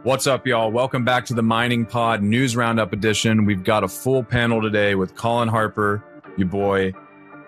What's up, y'all? Welcome back to the Mining Pod News Roundup edition. We've got a full panel today with Colin Harper, your boy,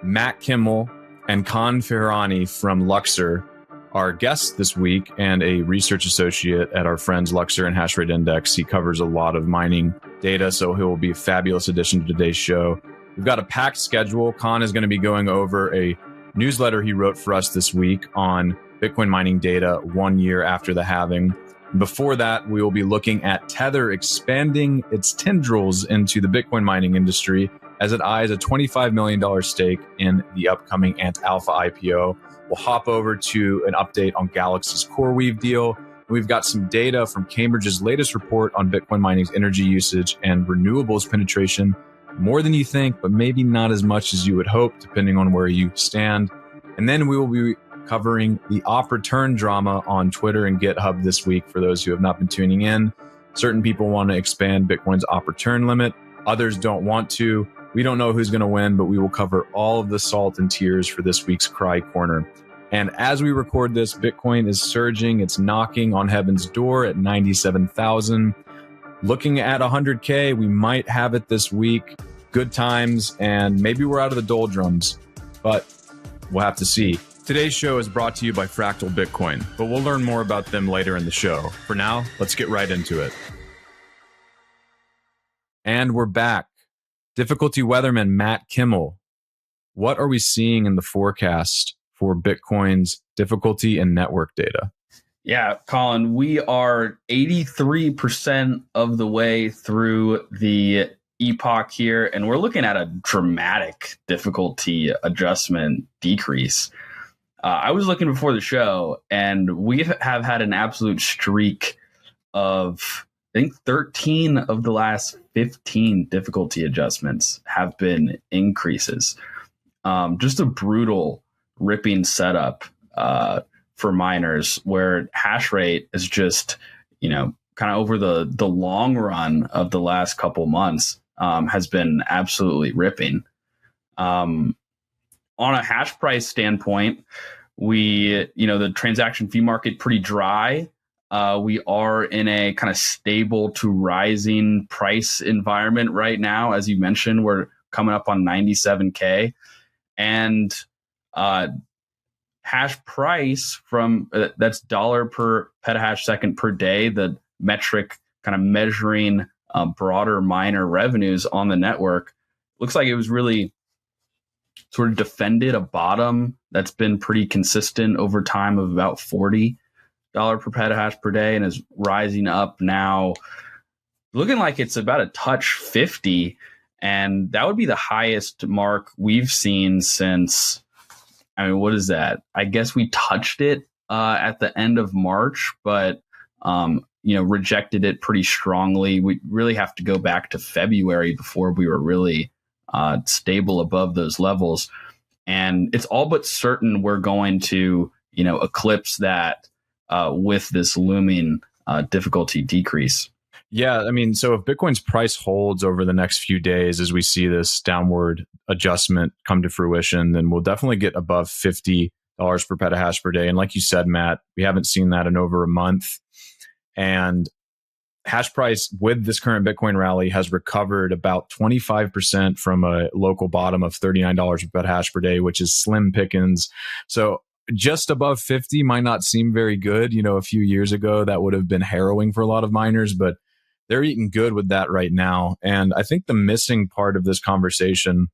Matt Kimmel, and Khan Ferrani from Luxor, our guest this week, and a research associate at our friends Luxor and Hashrate Index. He covers a lot of mining data, so he will be a fabulous addition to today's show. We've got a packed schedule. Khan is going to be going over a newsletter he wrote for us this week on Bitcoin mining data 1 year after the halving. Before that, we will be looking at Tether expanding its tendrils into the Bitcoin mining industry as it eyes a $25 million stake in the upcoming Antalpha IPO. We'll hop over to an update on Galaxy's CoreWeave deal. We've got some data from Cambridge's latest report on Bitcoin mining's energy usage and renewables penetration. More than you think, but maybe not as much as you would hope, depending on where you stand. And then we will be covering the op return drama on Twitter and GitHub this week for those who have not been tuning in. Certain people want to expand Bitcoin's op return limit. Others don't want to. We don't know who's going to win, but we will cover all of the salt and tears for this week's Cry Corner. And as we record this, Bitcoin is surging. It's knocking on heaven's door at 97,000. Looking at 100K, we might have it this week. Good times, and maybe we're out of the doldrums, but we'll have to see. Today's show is brought to you by Fractal Bitcoin, but we'll learn more about them later in the show. For now, let's get right into it. And we're back. Difficulty weatherman Matt Kimmel. What are we seeing in the forecast for Bitcoin's difficulty and network data? Yeah, Colin, we are 83% of the way through the epoch here, and we're looking at a dramatic difficulty adjustment decrease. I was looking before the show, and we have had an absolute streak of, I think, 13 of the last 15 difficulty adjustments have been increases. Just a brutal ripping setup for miners, where hash rate is just, kind of over the long run of the last couple months has been absolutely ripping. On a hash price standpoint, the transaction fee market pretty dry. We are in a kind of stable to rising price environment right now. As you mentioned, we're coming up on 97K, and hash price from that's dollar per petahash second per day, the metric kind of measuring broader miner revenues on the network. Looks like it was really sort of defended a bottom that's been pretty consistent over time of about $40 per petahash per day, and is rising up now, looking like it's about a touch 50, and that would be the highest mark we've seen since, what is that? I guess we touched it at the end of March, but rejected it pretty strongly. We really have to go back to February before we were really stable above those levels. And it's all but certain we're going to, eclipse that with this looming difficulty decrease. Yeah, so if Bitcoin's price holds over the next few days as we see this downward adjustment come to fruition, then we'll definitely get above $50 per petahash per day. And like you said, Matt, we haven't seen that in over a month. And hash price with this current Bitcoin rally has recovered about 25% from a local bottom of $39 per petahash per day, which is slim pickings. So just above 50 might not seem very good. A few years ago, that would have been harrowing for a lot of miners, but they're eating good with that right now. And I think the missing part of this conversation,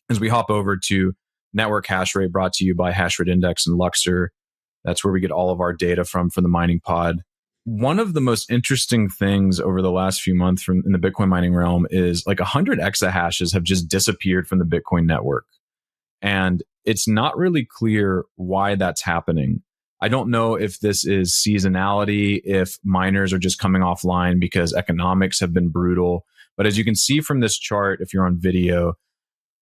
as we hop over to network hash rate, brought to you by Hashrate Index and Luxor. That's where we get all of our data from for the mining pod. One of the most interesting things over the last few months in the Bitcoin mining realm is like 100 exahashes have just disappeared from the Bitcoin network. And it's not really clear why that's happening. I don't know if this is seasonality, if miners are just coming offline because economics have been brutal. But as you can see from this chart, if you're on video,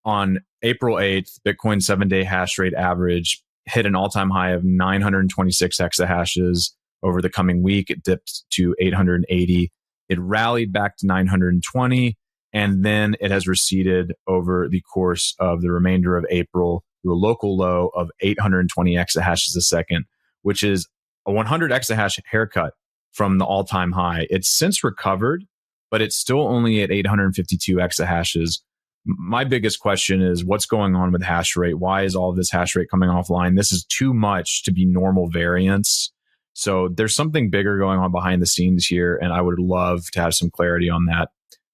on April 8th, Bitcoin 7-day hash rate average hit an all-time high of 926 exahashes. Over the coming week, it dipped to 880. It rallied back to 920, and then it has receded over the course of the remainder of April to a local low of 820 exahashes a second, which is a 100 exahash haircut from the all-time high. It's since recovered, but it's still only at 852 exahashes. My biggest question is what's going on with hash rate? Why is all of this hash rate coming offline? This is too much to be normal variance. So there's something bigger going on behind the scenes here, and I would love to have some clarity on that.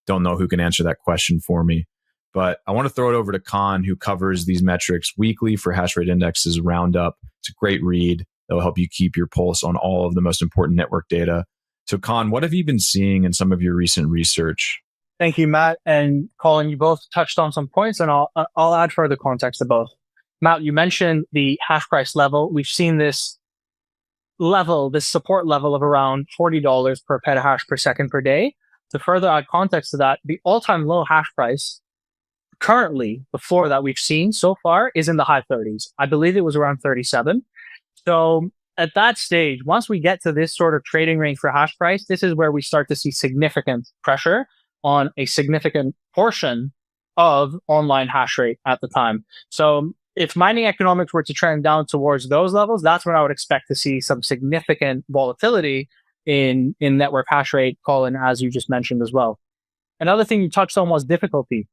Don't know who can answer that question for me. But I want to throw it over to Khan, who covers these metrics weekly for hash rate indexes Roundup. It's a great read that will help you keep your pulse on all of the most important network data. So Khan, what have you been seeing in some of your recent research? Thank you, Matt and Colin. You both touched on some points, and I'll add further context to both. Matt, you mentioned the hash price level. We've seen this support level of around $40 per petahash per second per day. To further add context to that, the all-time low hash price currently, the floor that we've seen so far, is in the high 30s. I believe it was around 37. So at that stage, once we get to this sort of trading range for hash price, this is where we start to see significant pressure on a significant portion of online hash rate at the time. So if mining economics were to trend down towards those levels, that's when I would expect to see some significant volatility in network hash rate, Colin, as you just mentioned as well. Another thing you touched on was difficulty.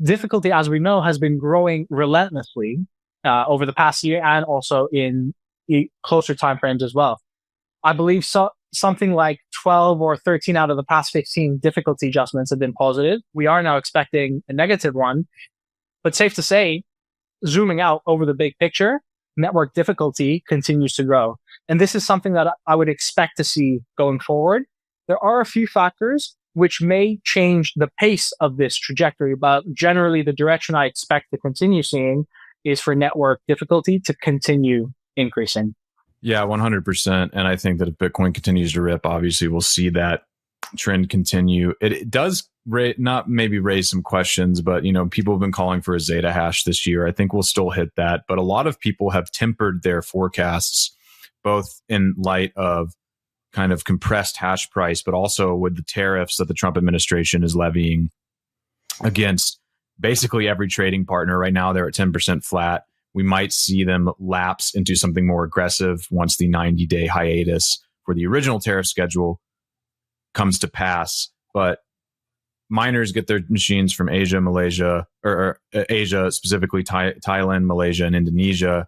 Difficulty, as we know, has been growing relentlessly over the past year and also in closer timeframes as well. I believe something like 12 or 13 out of the past 15 difficulty adjustments have been positive. We are now expecting a negative one, but safe to say, zooming out over the big picture, network difficulty continues to grow. And this is something that I would expect to see going forward. There are a few factors which may change the pace of this trajectory, but generally the direction I expect to continue seeing is for network difficulty to continue increasing. Yeah, 100%. And I think that if Bitcoin continues to rip, obviously we'll see that trend continue. It does not maybe raise some questions, but people have been calling for a Zeta hash this year. I think we'll still hit that. But a lot of people have tempered their forecasts, both in light of kind of compressed hash price, but also with the tariffs that the Trump administration is levying against basically every trading partner. Right now, they're at 10% flat. We might see them lapse into something more aggressive once the 90-day hiatus for the original tariff schedule comes to pass. But miners get their machines from Asia, Malaysia, or Asia, specifically Thailand, Malaysia, and Indonesia.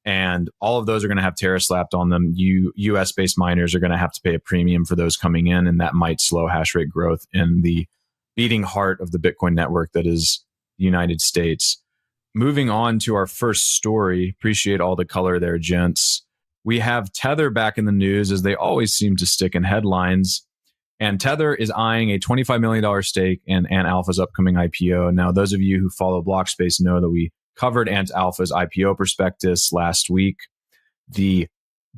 And all of those are going to have tariffs slapped on them. US-based miners are going to have to pay a premium for those coming in, and that might slow hash rate growth in the beating heart of the Bitcoin network that is the United States. Moving on to our first story. Appreciate all the color there, gents. We have Tether back in the news, as they always seem to stick in headlines. And Tether is eyeing a $25 million stake in Antalpha's upcoming IPO. Now, those of you who follow Blockspace know that we covered Antalpha's IPO prospectus last week. The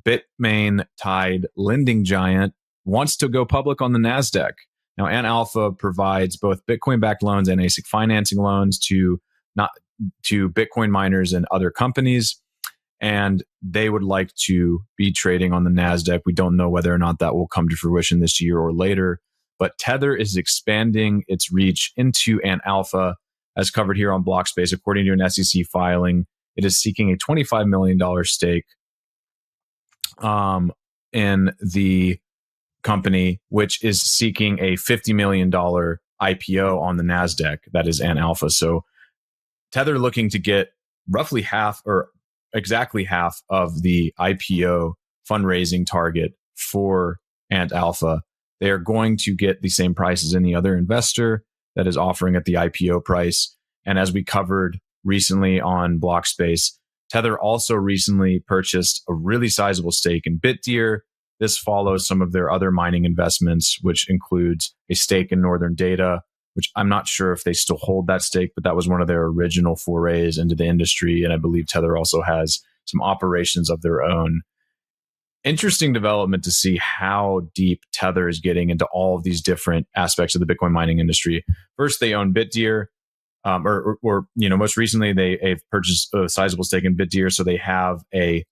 Bitmain-tied lending giant wants to go public on the NASDAQ. Now, Antalpha provides both Bitcoin-backed loans and ASIC financing loans to Bitcoin miners and other companies, and they would like to be trading on the NASDAQ. We don't know whether or not that will come to fruition this year or later, but Tether is expanding its reach into Antalpha, as covered here on Blockspace. According to an SEC filing, it is seeking a $25 million stake in the company, which is seeking a $50 million IPO on the NASDAQ. That is Antalpha. So Tether looking to get roughly half or exactly half of the IPO fundraising target for Antalpha. They are going to get the same price as any other investor that is offering at the IPO price. And as we covered recently on Blockspace, Tether also recently purchased a really sizable stake in Bitdeer. This follows some of their other mining investments, which includes a stake in Northern Data, which I'm not sure if they still hold that stake, but that was one of their original forays into the industry. And I believe Tether also has some operations of their own. Interesting development to see how deep Tether is getting into all of these different aspects of the Bitcoin mining industry. First, they own Bitdeer, most recently they've purchased a sizable stake in Bitdeer, so they have a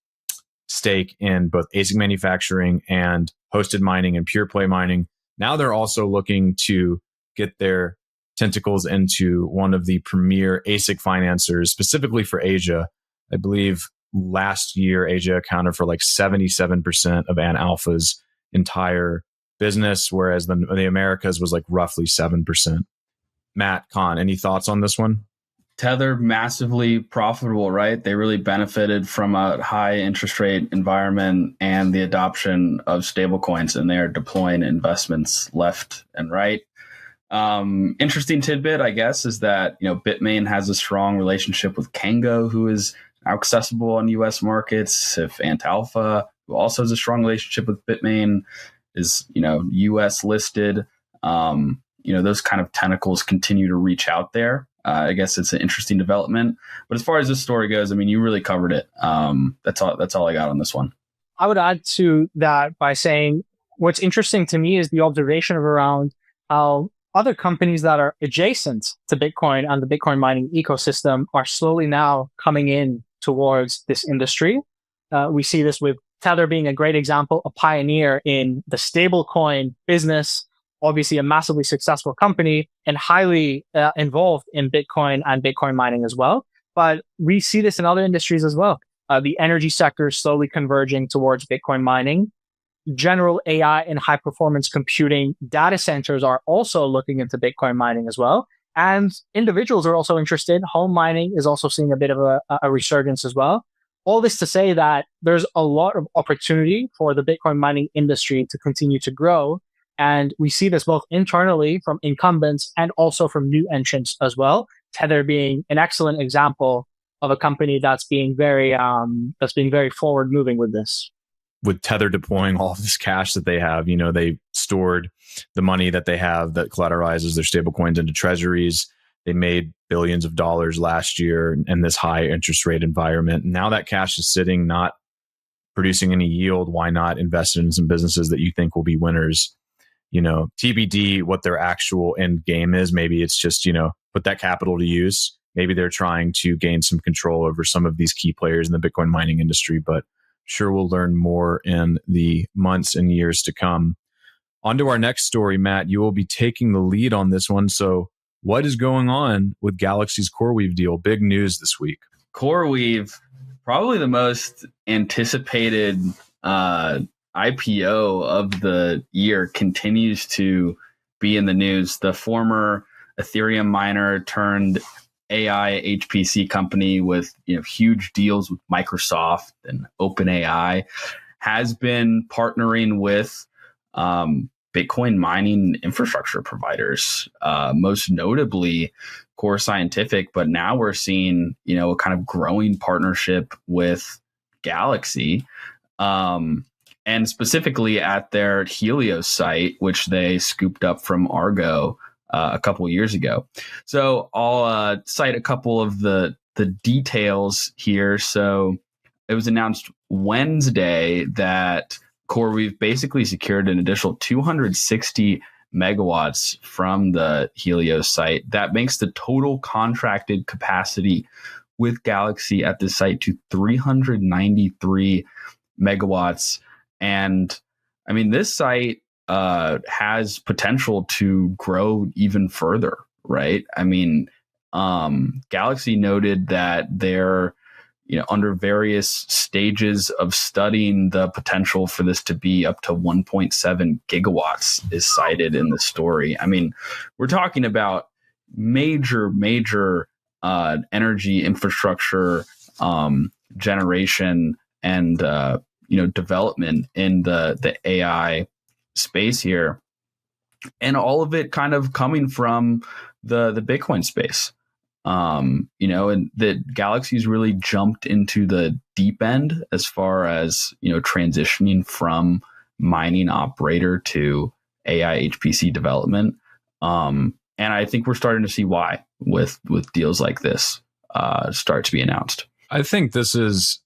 stake in both ASIC manufacturing and hosted mining and pure play mining. Now they're also looking to get their tentacles into one of the premier ASIC financiers, specifically for Asia. I believe last year, Asia accounted for like 77% of Antalpha's entire business, whereas the Americas was like roughly 7%. Matt, Con, any thoughts on this one? Tether, massively profitable, right? They really benefited from a high interest rate environment and the adoption of stablecoins, and they are deploying investments left and right. Interesting tidbit, I guess, is that Bitmain has a strong relationship with Kango, who is accessible on U.S. markets. If Antalpha, who also has a strong relationship with Bitmain, is U.S. listed, those kind of tentacles continue to reach out there. I guess it's an interesting development. But as far as this story goes, I mean, you really covered it. That's all I got on this one. I would add to that by saying what's interesting to me is the observation of around how other companies that are adjacent to Bitcoin and the Bitcoin mining ecosystem are slowly now coming in towards this industry. We see this with Tether being a great example, a pioneer in the stablecoin business, obviously a massively successful company and highly involved in Bitcoin and Bitcoin mining as well. But we see this in other industries as well. The energy sector is slowly converging towards Bitcoin mining. General AI and high performance computing data centers are also looking into Bitcoin mining as well. And individuals are also interested. Home mining is also seeing a bit of a resurgence as well. All this to say that there's a lot of opportunity for the Bitcoin mining industry to continue to grow. And we see this both internally from incumbents and also from new entrants as well. Tether being an excellent example of a company that's being very forward moving with this. With Tether deploying all of this cash that they have, they stored the money that they have that collateralizes their stablecoins into treasuries. They made billions of dollars last year in this high interest rate environment. Now that cash is sitting, not producing any yield. Why not invest in some businesses that you think will be winners? TBD what their actual end game is. Maybe it's just, put that capital to use. Maybe they're trying to gain some control over some of these key players in the Bitcoin mining industry, but sure we'll learn more in the months and years to come. On to our next story, Matt. You will be taking the lead on this one. So what is going on with Galaxy's CoreWeave deal? Big news this week. CoreWeave, probably the most anticipated IPO of the year, continues to be in the news. The former Ethereum miner turned AI HPC company with huge deals with Microsoft and OpenAI has been partnering with Bitcoin mining infrastructure providers, most notably Core Scientific. But now we're seeing a kind of growing partnership with Galaxy. And specifically at their Helios site, which they scooped up from Argo a couple of years ago. So I'll cite a couple of the details here. So it was announced Wednesday that CoreWeave basically secured an additional 260 megawatts from the Helios site. That makes the total contracted capacity with Galaxy at the site to 393 megawatts. And I mean, this site has potential to grow even further, right? I mean, Galaxy noted that they're under various stages of studying the potential for this to be up to 1.7 gigawatts is cited in the story. I mean, we're talking about major energy infrastructure generation and development in the AI space here, and all of it kind of coming from the Bitcoin space. And that Galaxy's really jumped into the deep end as far as transitioning from mining operator to AI HPC development. And I think we're starting to see why with deals like this start to be announced. I think this is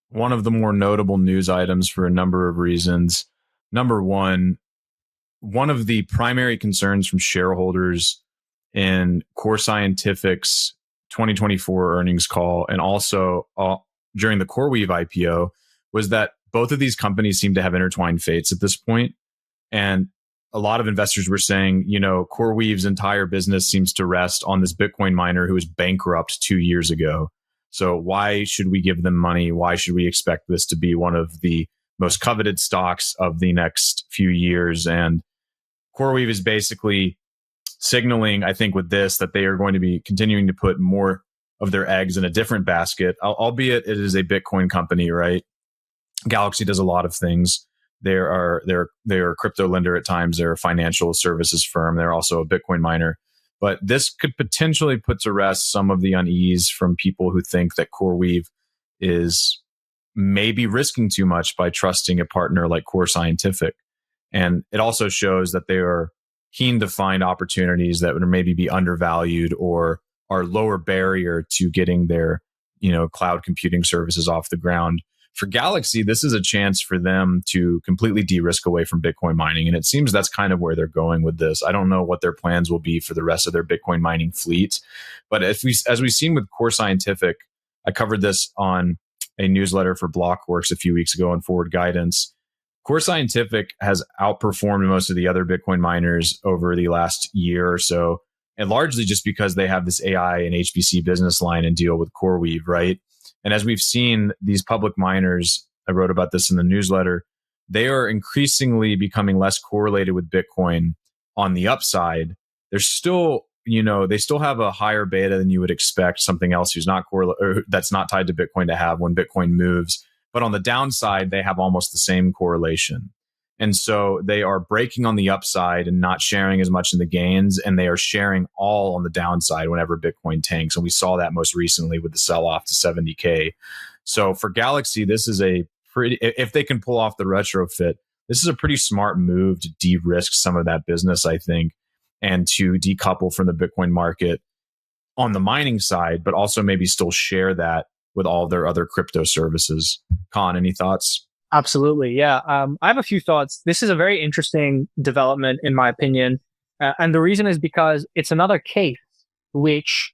one of the more notable news items for a number of reasons. Number one of the primary concerns from shareholders in Core Scientific's 2024 earnings call and also during the CoreWeave IPO was that both of these companies seem to have intertwined fates at this point. And a lot of investors were saying, CoreWeave's entire business seems to rest on this Bitcoin miner who was bankrupt 2 years ago. So why should we give them money? Why should we expect this to be one of the most coveted stocks of the next few years. And CoreWeave is basically signaling, I think, with this, that they are going to be continuing to put more of their eggs in a different basket, albeit it is a Bitcoin company, right? Galaxy does a lot of things. They're a crypto lender at times. They're a financial services firm. They're also a Bitcoin miner. But this could potentially put to rest some of the unease from people who think that CoreWeave is maybe risking too much by trusting a partner like Core Scientific. And it also shows that they are keen to find opportunities that would maybe be undervalued or are lower barrier to getting their, cloud computing services off the ground. For Galaxy, this is a chance for them to completely de-risk away from Bitcoin mining. And it seems that's kind of where they're going with this. I don't know what their plans will be for the rest of their Bitcoin mining fleet. But as we've seen with Core Scientific, I covered this on a newsletter for Blockworks a few weeks ago on Forward Guidance. Core Scientific has outperformed most of the other Bitcoin miners over the last year or so, and largely just because they have this AI and HPC business line and deal with CoreWeave, right? And as we've seen, these public miners, I wrote about this in the newsletter, they are increasingly becoming less correlated with Bitcoin on the upside. They're still, they still have a higher beta than you would expect something else who's not that's not tied to Bitcoin to have when Bitcoin moves. But on the downside, they have almost the same correlation. And so they are breaking on the upside and not sharing as much in the gains, and they are sharing all on the downside whenever Bitcoin tanks. And we saw that most recently with the sell-off to 70K. So for Galaxy, this is a pretty, if they can pull off the retrofit, this is a pretty smart move to de-risk some of that business, I think, and to decouple from the Bitcoin market on the mining side, but also maybe still share that with all of their other crypto services. Con, any thoughts? Absolutely. Yeah. I have a few thoughts. This is a very interesting development, in my opinion. And the reason is because it's another case which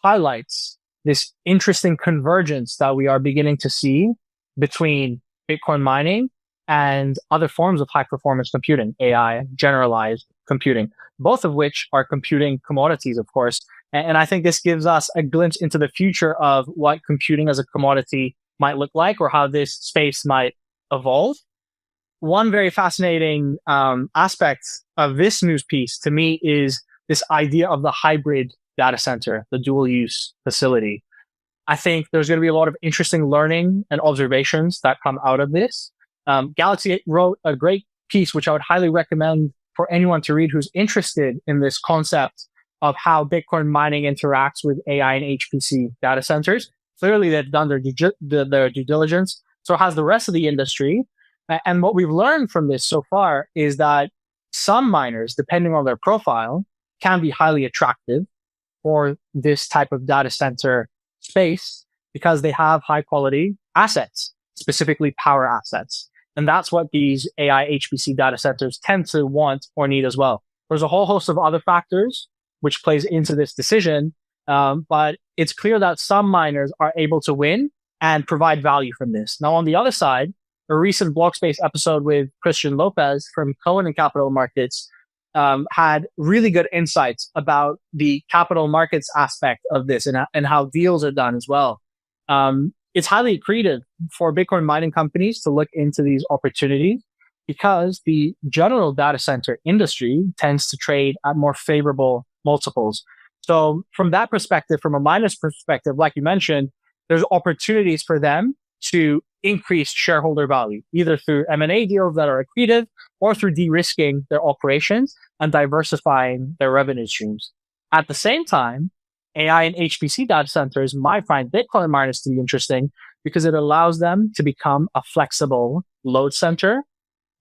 highlights this interesting convergence that we are beginning to see between Bitcoin mining and other forms of high performance computing, AI, generalized computing, both of which are computing commodities, of course. And I think this gives us a glimpse into the future of what computing as a commodity might look like, or how this space might evolve. One very fascinating aspect of this news piece to me is this idea of the hybrid data center, the dual use facility. I think there's going to be a lot of interesting learning and observations that come out of this. Galaxy wrote a great piece, which I would highly recommend for anyone to read who's interested in this concept of how Bitcoin mining interacts with AI and HPC data centers. Clearly, they've done their due diligence. So has the rest of the industry. And what we've learned from this so far is that some miners, depending on their profile, can be highly attractive for this type of data center space because they have high quality assets, specifically power assets. And that's what these AI HPC data centers tend to want or need as well. There's a whole host of other factors which plays into this decision. But it's clear that some miners are able to win and provide value from this. Now, on the other side, a recent Blockspace episode with Christian Lopez from Cohen and Capital Markets had really good insights about the capital markets aspect of this and how deals are done as well. It's highly accretive for Bitcoin mining companies to look into these opportunities because the general data center industry tends to trade at more favorable multiples. So from that perspective, from a miner's perspective, like you mentioned, there's opportunities for them to increase shareholder value, either through M&A deals that are accretive or through de-risking their operations and diversifying their revenue streams. At the same time, AI and HPC data centers might find Bitcoin miners to be interesting because it allows them to become a flexible load center,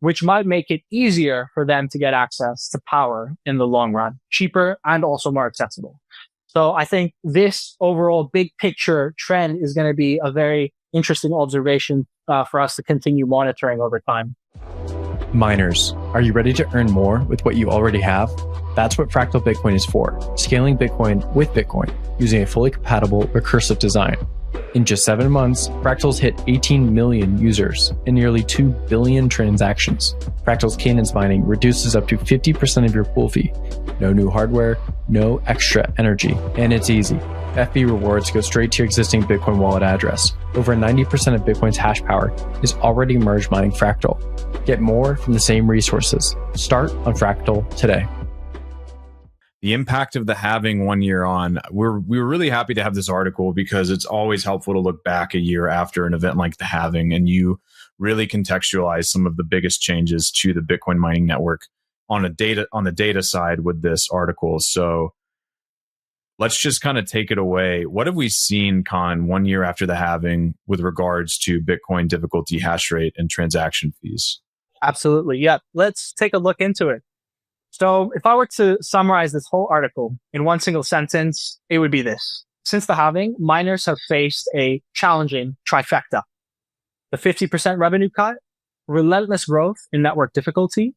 which might make it easier for them to get access to power in the long run, cheaper and also more accessible. So I think this overall big picture trend is going to be a very interesting observation for us to continue monitoring over time. Miners, are you ready to earn more with what you already have? That's what Fractal Bitcoin is for, scaling Bitcoin with Bitcoin using a fully compatible recursive design. In just 7 months, Fractal's hit 18 million users and nearly 2 billion transactions. Fractal's cadence mining reduces up to 50% of your pool fee. No new hardware, no extra energy, and it's easy. FB rewards go straight to your existing Bitcoin wallet address. Over 90% of Bitcoin's hash power is already merge mining Fractal. Get more from the same resources. Start on Fractal today. The impact of the halving 1 year on, we were really happy to have this article because it's always helpful to look back a year after an event like the halving, and you really contextualize some of the biggest changes to the Bitcoin mining network on the data side with this article. So let's just kind of take it away. What have we seen, Con, 1 year after the halving with regards to Bitcoin difficulty, hash rate, and transaction fees? Absolutely. Yeah. Let's take a look into it. So if I were to summarize this whole article in one single sentence, it would be this. Since the halving, miners have faced a challenging trifecta. The 50% revenue cut, relentless growth in network difficulty,